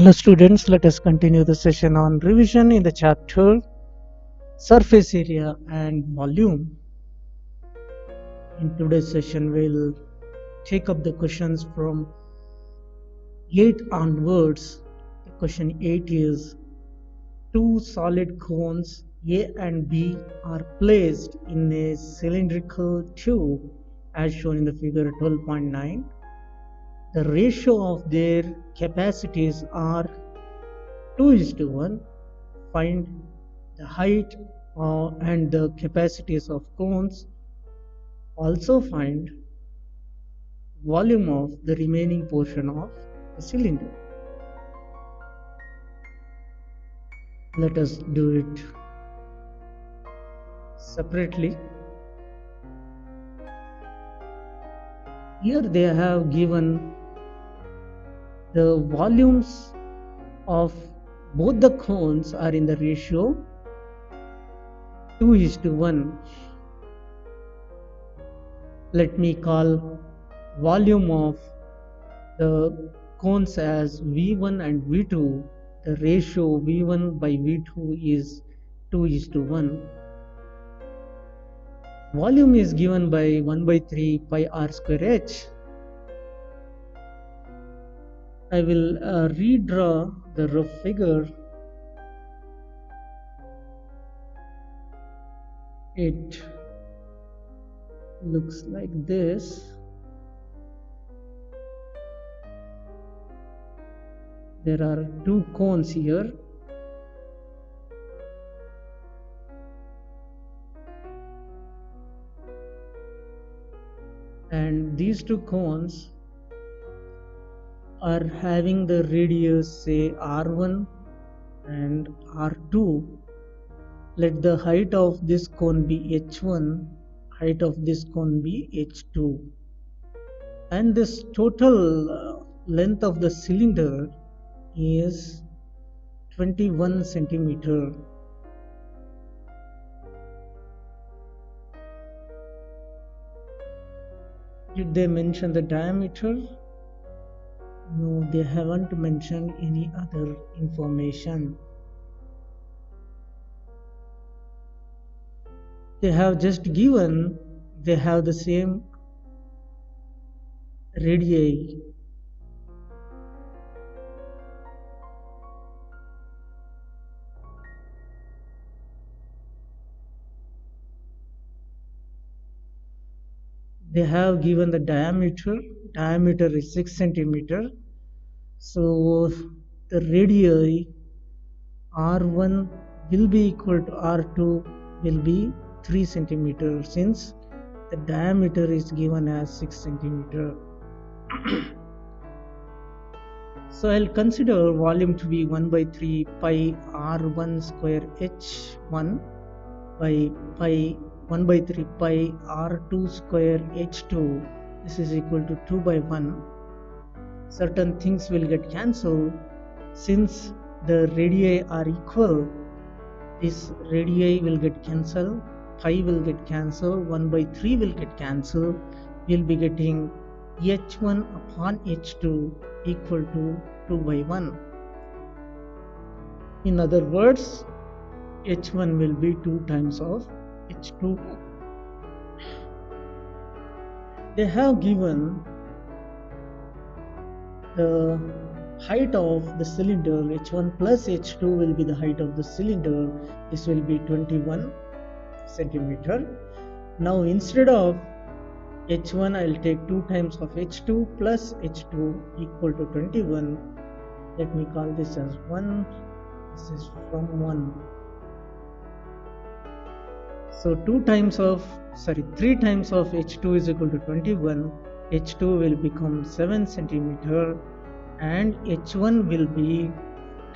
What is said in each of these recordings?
Hello students, let us continue the session on revision in the chapter surface area and volume. In today's session we'll take up the questions from 8 onwards. The question 8 is: two solid cones A and B are placed in a cylindrical tube as shown in the figure 12.9. The ratio of their capacities are 2:1. Find the height and the capacities of cones. Also find volume of the remaining portion of the cylinder. Let us do it separately. Here they have given the volumes of both the cones are in the ratio 2:1. Let me call volume of the cones as V1 and V2. The ratio V1 by V2 is 2:1. Volume is given by 1/3 pi r square h. I will redraw the rough figure. It looks like this. There are two cones here. And these two cones are having the radius say r1 and r2. Let the height of this cone be h1, height of this cone be h2, and this total length of the cylinder is 21 centimeter. Did they mention the diameter? No, they haven't mentioned any other information. They have just given they have the same radii. They have given the diameter. Diameter is 6 centimeter. So the radii R1 will be equal to R2 will be 3 centimeter since the diameter is given as 6 centimeter. So I'll consider volume to be 1/3 pi R1 square H1 by pi 1/3 pi R2 square H2. This is equal to 2/1. Certain things will get cancelled. Since the radii are equal, this radii will get cancelled, pi will get cancelled, 1/3 will get cancelled. We'll be getting h1 upon h2 equal to 2/1. In other words, h1 will be 2 times of h2. They have given the height of the cylinder. h1 plus h2 will be the height of the cylinder. This will be 21 centimeter. Now instead of h1 I'll take 2 times of h2 plus h2 equal to 21. Let me call this as 1. This is from 1. So 3 times of h2 is equal to 21. h2 will become 7 centimeter and h1 will be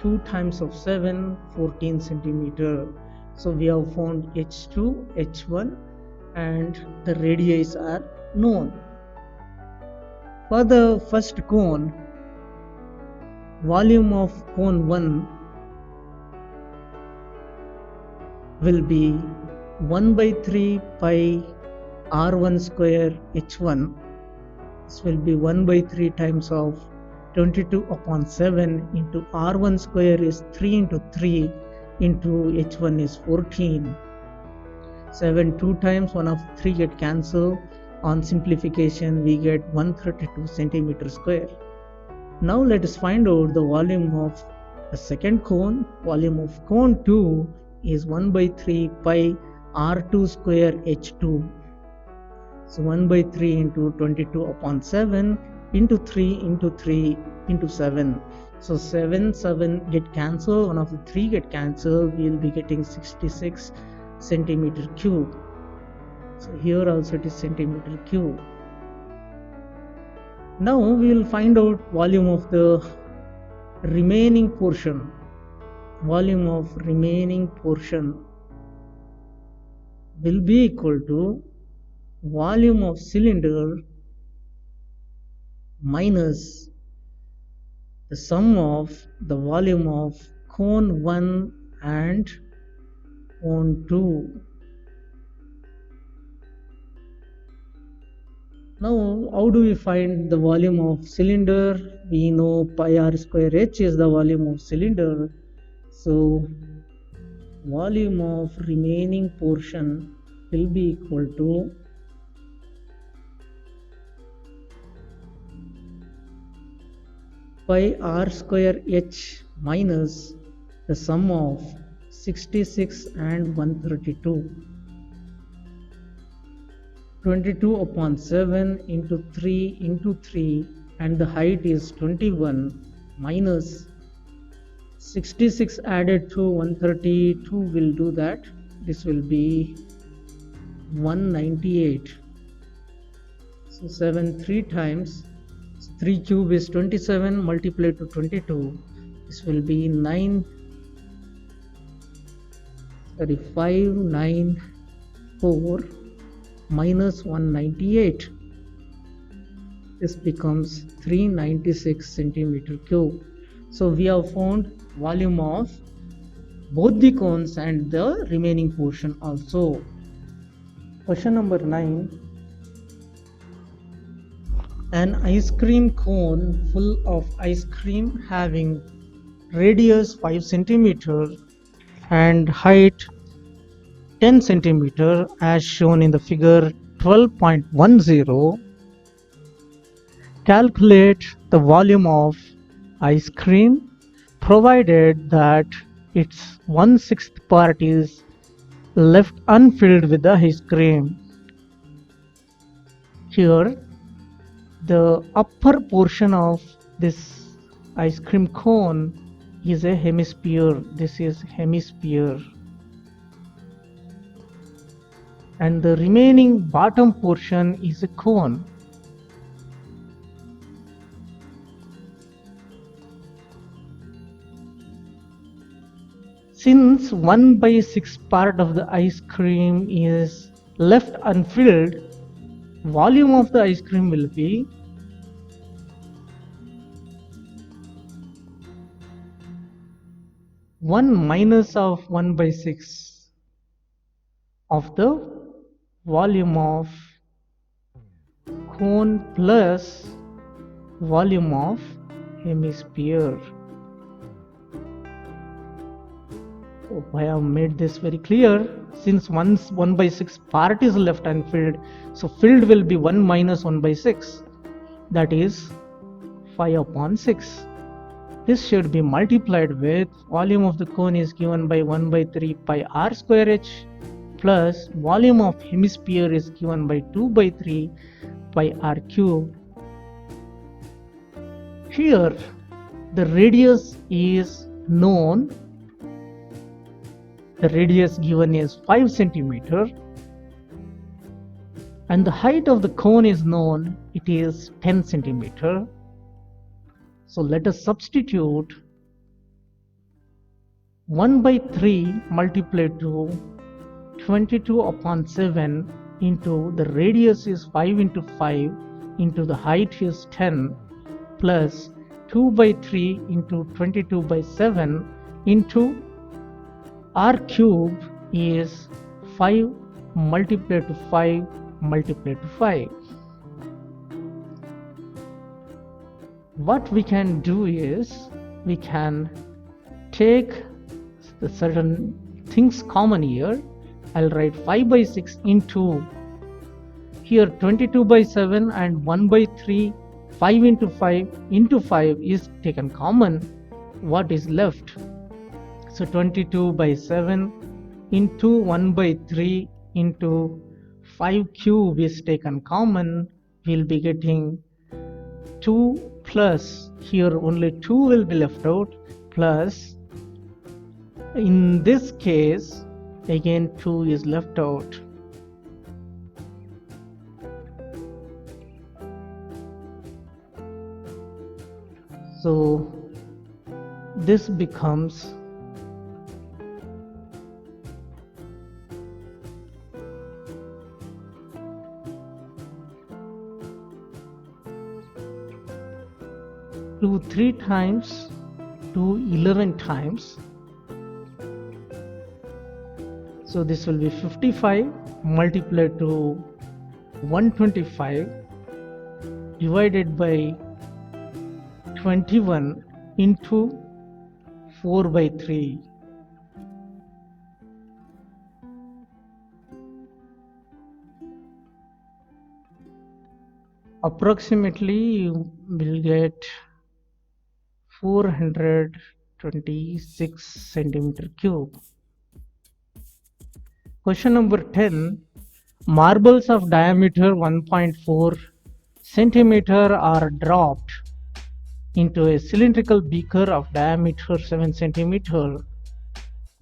2 times of 7, 14 centimeter. So we have found h2, h1 and the radii are known. For the first cone, volume of cone 1 will be 1/3 pi r1 square h1. This will be 1/3 times of 22 upon 7 into R1 square is 3 into 3 into H1 is 14. 7 2 times, 1 of 3 get cancelled. On simplification, we get 132 centimeter square. Now let us find out the volume of the second cone. Volume of cone 2 is 1 by 3 pi R2 square H2. So 1 by 3 into 22 upon 7 into 3 into 3 into 7. So 7 get cancelled, 1 of the 3 get cancelled, we will be getting 66 centimeter cube. So here also it is centimeter cube. Now we will find out volume of the remaining portion. Volume of remaining portion will be equal to volume of cylinder minus the sum of the volume of cone 1 and cone 2. Now, how do we find the volume of cylinder? We know pi r square h is the volume of cylinder. So, volume of remaining portion will be equal to pi r square h minus the sum of 66 and 132. 22 upon 7 into 3 into 3 and the height is 21 minus 66 added to 132 will do that. This will be 198. So 7 3 times. 3 cube is 27 multiplied to 22. This will be 594 minus 198. This becomes 396 centimeter cube. So we have found volume of both the cones and the remaining portion also. Question number 9. An ice cream cone full of ice cream having radius 5 cm and height 10 cm as shown in the figure 12.10. Calculate the volume of ice cream provided that its 1/6 part is left unfilled with the ice cream. Here the upper portion of this ice cream cone is a hemisphere. This is hemisphere. And the remaining bottom portion is a cone. Since 1/6 part of the ice cream is left unfilled, volume of the ice cream will be one minus of 1/6 of the volume of cone plus volume of hemisphere. So I have made this very clear. Since 1/6 part is left unfilled, so filled will be 1 minus 1/6, that is 5 upon 6. This should be multiplied with volume of the cone is given by 1/3 pi r square h plus volume of hemisphere is given by 2/3 pi r cube. Here the radius is known. The radius given is 5 cm and the height of the cone is known, it is 10 cm. So let us substitute 1/3 multiplied to 22 upon 7 into the radius is 5 into 5 into the height is 10 plus 2/3 into 22/7 into r cube is 5 multiplied to 5 multiplied to 5. What we can do is we can take the certain things common here. I'll write 5 by 6 into here 22 by 7 and 1 by 3. 5 into 5 is taken common. What is left? So 22 by 7 into 1 by 3 into 5 cube is taken common. We'll be getting 2 plus, here only 2 will be left out, plus in this case again 2 is left out. So this becomes 3 times 11 times. So this will be 55 multiplied to 125 divided by 21 into 4 by 3. Approximately you will get 426 centimeter cube. Question number 10. Marbles of diameter 1.4 centimeter are dropped into a cylindrical beaker of diameter 7 centimeter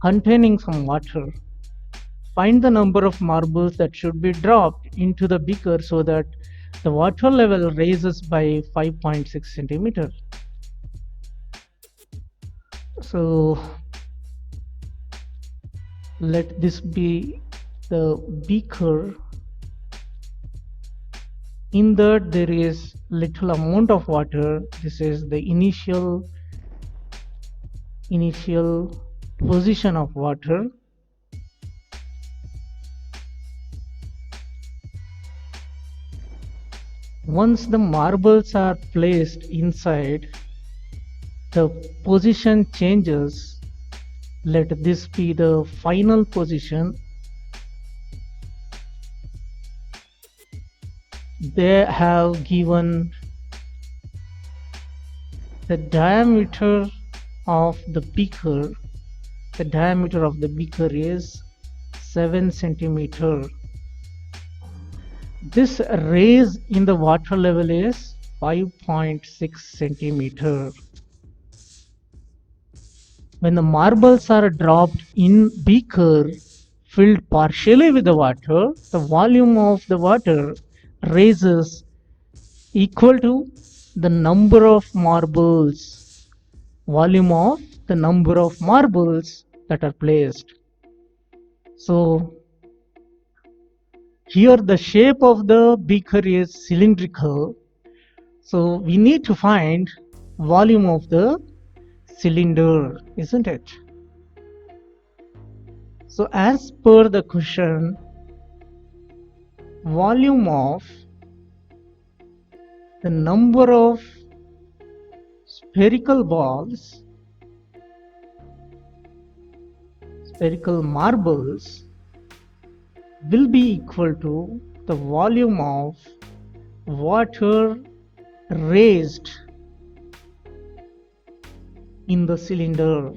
containing some water. Find the number of marbles that should be dropped into the beaker so that the water level raises by 5.6 centimeter. So let this be the beaker. In that there is little amount of water. This is the initial position of water. Once the marbles are placed inside, the position changes. Let this be the final position. They have given the diameter of the beaker. The diameter of the beaker is 7 centimeter. This raise in the water level is 5.6 centimeter. When the marbles are dropped in beaker filled partially with the water, the volume of the water raises equal to the number of marbles, volume of the number of marbles that are placed. So here the shape of the beaker is cylindrical, so we need to find volume of the cylinder, isn't it? So as per the question, volume of the number of spherical balls, spherical marbles will be equal to the volume of water raised in the cylinder.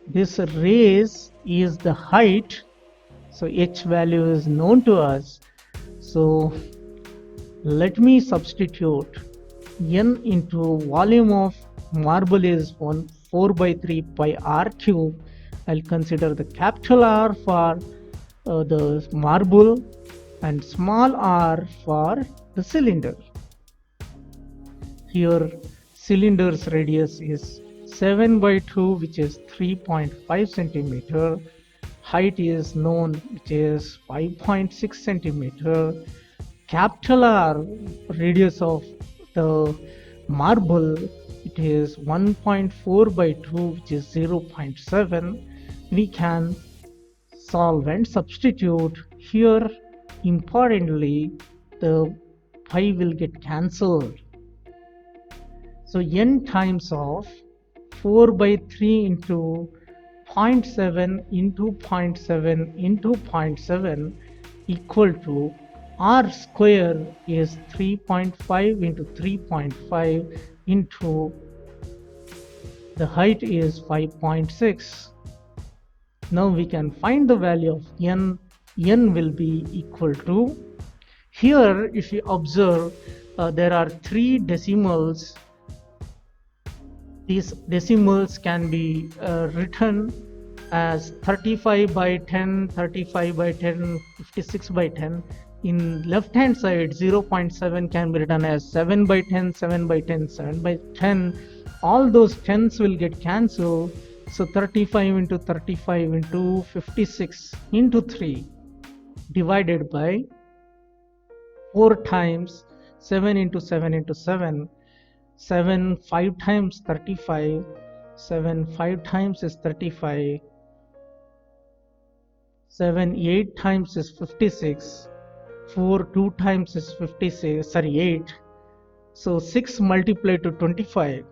This raise is the height, so h value is known to us. So let me substitute n into volume of marble is 4 by 3 pi r cube. I'll consider the capital R for the marble and small r for the cylinder. Here cylinder's radius is 7 by 2, which is 3.5 centimeter. Height is known, which is 5.6 centimeter. Capital R, radius of the marble, it is 1.4 by 2, which is 0.7. We can solve and substitute. Here importantly, the 5 will get cancelled. So n times of 4 by 3 into 0.7 into 0.7 into 0.7 equal to r square is 3.5 into 3.5 into the height is 5.6. Now we can find the value of n. N will be equal to, here if you observe, there are 3 decimals. These decimals can be written as 35 by 10, 35 by 10, 56 by 10. In left hand side, 0.7 can be written as 7 by 10, 7 by 10, 7 by 10. All those 10s will get cancelled. So 35 into 35 into 56 into 3 divided by 4 times 7 into 7 into 7. 7 5 times 35, 7 5 times is 35, 7 8 times is 56, 4 2 times is 56, sorry 8. So 6 multiplied to 25,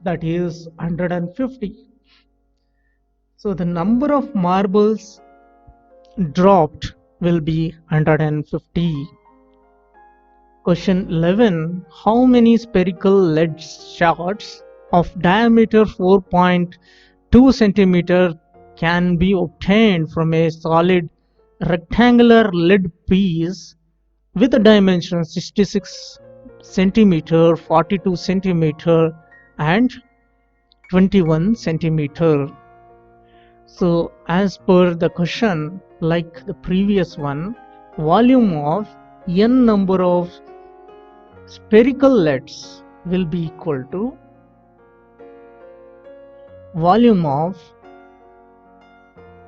that is 150. So the number of marbles dropped will be 150. Question 11. How many spherical lead shards of diameter 4.2 cm can be obtained from a solid rectangular lead piece with a dimension 66 cm, 42 cm and 21 cm? So as per the question, like the previous one, volume of n number of spherical leads will be equal to volume of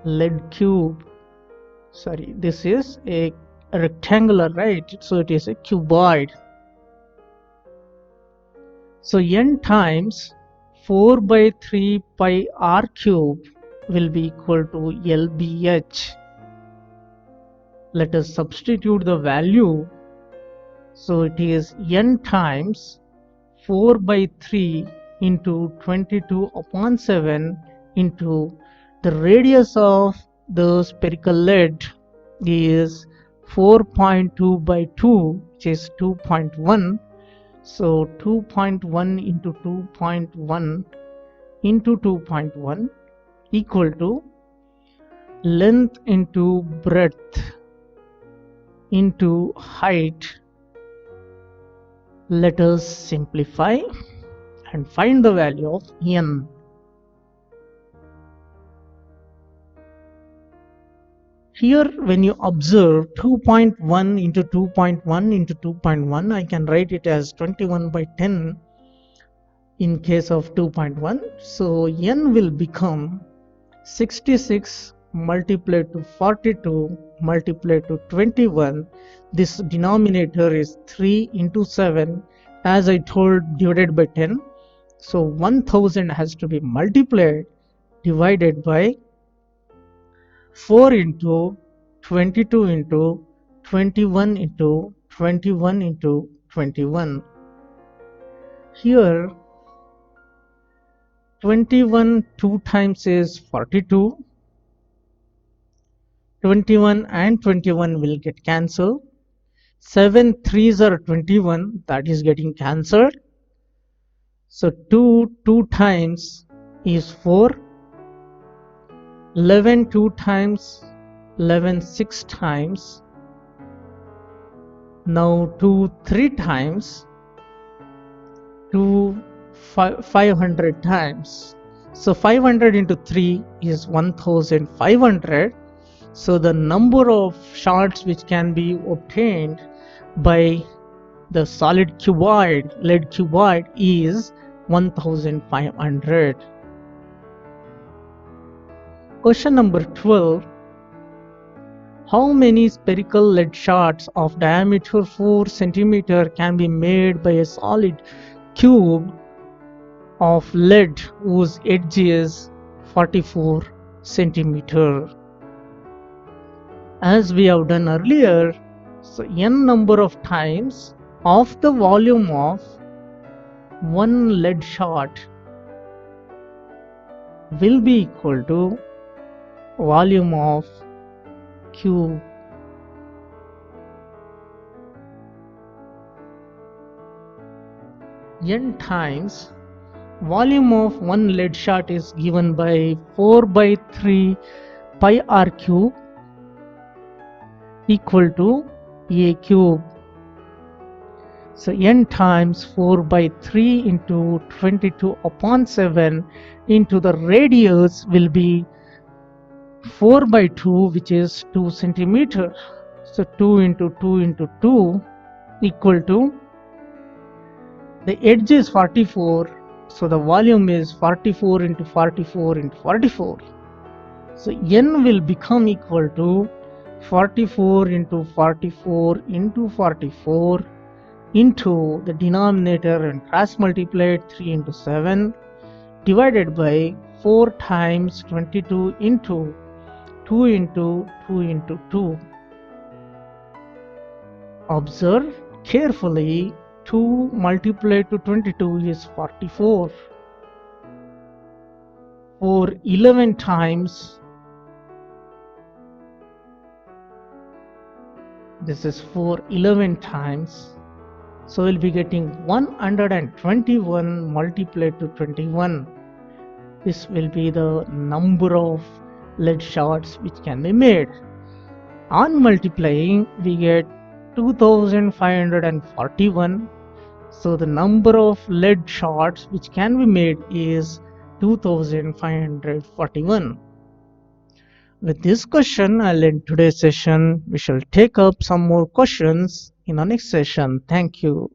lead cube. Sorry, this is a rectangular, right? So it is a cuboid. So n times 4 by 3 pi r cube will be equal to LBH. Let us substitute the value. So it is n times 4 by 3 into 22 upon 7 into the radius of the spherical lead is 4.2 by 2, which is 2.1. So 2.1 into 2.1 into 2.1 equal to length into breadth into height. Let us simplify and find the value of n. Here when you observe 2.1 into 2.1 into 2.1, I can write it as 21 by 10 in case of 2.1. So n will become 66 multiplied to 42 multiplied to 21. This denominator is 3 into 7, as I told, divided by 10. So 1000 has to be multiplied divided by 4 into 22 into 21 into 21 into 21. Here 21 2 times is 42. 21 and 21 will get cancelled. 7 3s are 21, that is getting cancelled. So 2 times is 4. 11 2 times, 11 6 times. Now 2 3 times, 2 500 times. So 500 into 3 is 1500. So the number of shards which can be obtained by the solid cuboid, lead cuboid, is 1500. Question number 12. How many spherical lead shards of diameter 4 cm can be made by a solid cube of lead whose edge is 44 cm? As we have done earlier, So n number of times of the volume of one lead shot will be equal to volume of cube. N times volume of one lead shot is given by 4 by 3 pi r cube equal to a cube. So n times 4 by 3 into 22 upon 7 into the radius will be 4 by 2, which is 2 centimeter. So 2 into 2 into 2 equal to, the edge is 44, so the volume is 44 into 44 into 44. So n will become equal to 44 into 44 into 44 into the denominator and cross multiplied 3 into 7 divided by 4 times 22 into 2 into 2 into 2. Observe carefully, 2 multiplied to 22 is 44. For 11 times, this is for 11 times. So we'll be getting 121 multiplied to 21. This will be the number of lead shots which can be made. On multiplying, we get 2541. So the number of lead shots which can be made is 2541. With this question, I'll end today's session. We shall take up some more questions in the next session. Thank you.